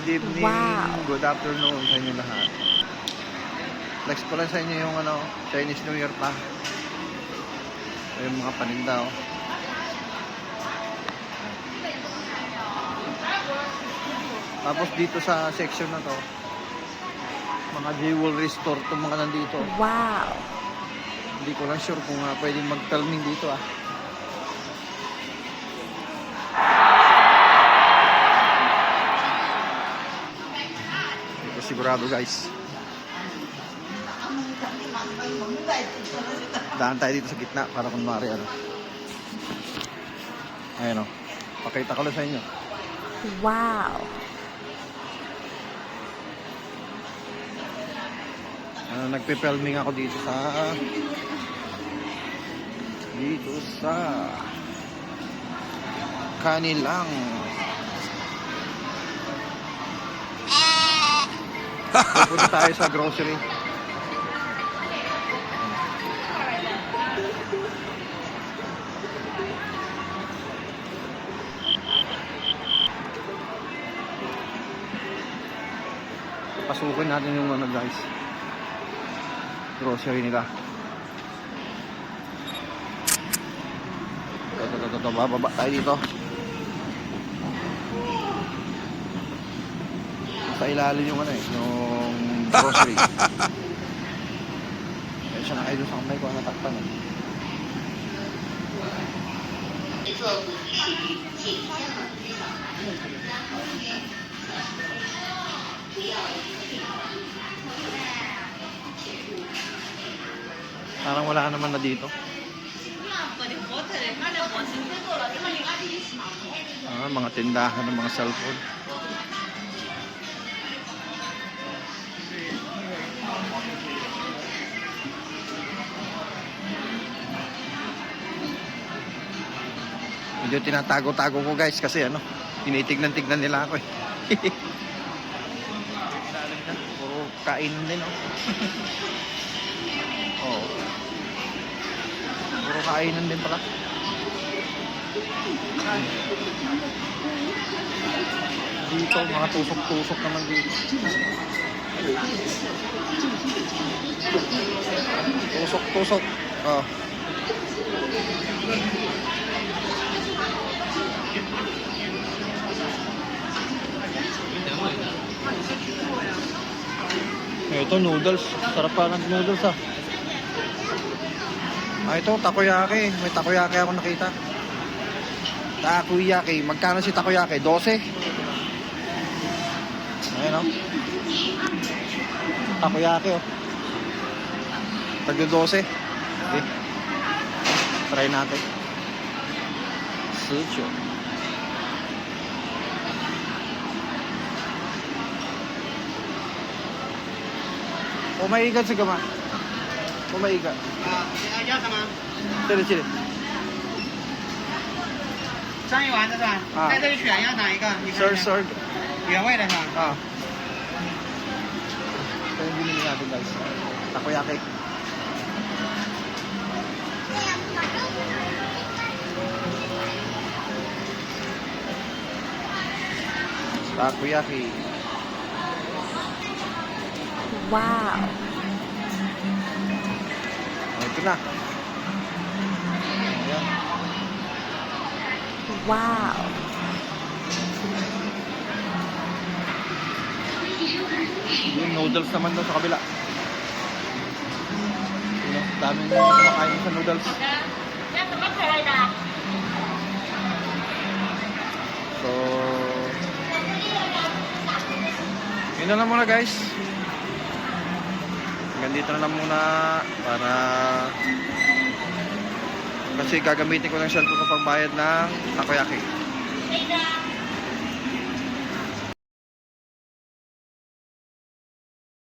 evening, Wow. good afternoon sa inyo lahat. Flex ko lang sa inyo yung Chinese New Year pa. Yung mga paninda oh. Tapos dito sa section na to, mga jewelry store itong mga nandito. Wow. Hindi ko lang sure kung pwedeng mag-filming dito ah. Hindi ko sigurado guys. Daan tayo dito sa gitna para kunwari ano. Ayan o. Pakita ko lang sa inyo. Wow. Nagpe-filming ako dito sa kanilang pupunta tayo sa grocery. Pasukin natin yung guys, grocery nila. Ito, bababa tayo dito. Sa ilalim yung yung grocery. Kaya siya na kayo sa kamay ko natakpan eh. Parang wala naman na dito. Mga tindahan ng mga cellphone. Medyo tinatago-tago ko guys kasi tinitignan-tignan nila ako eh. Puro kainan din oh. Oo. Puro kainan din pala. Dito, mga tusok-tusok naman dito. Tusok-tusok. Oh. Ito, noodles. Sarap pa ng noodles ah. Ito, takoyaki. May takoyaki ako nakita. Takoyaki. Magkano si takoyaki? 12? Ayan o. Takoyaki o. Tagyo 12. Okay. Try natin. Sucho. Umaigat si Gama. Umaigat. 要什么？这里这里。章鱼丸子是吧？在这里选要哪一个？你看一下。 Sir. 原味的是吧？ Ito yung binili natin guys. Takoyaki. Takoyaki. Wow. Ito na. Ayan. Wow. Yung noodles naman doon sa kabila. Daming kumakain sa noodles. So, yun na lang muna guys. Hanggang dito na lang muna para kasi gagamitin ko ng cellphone kapag bayad ng takoyaki.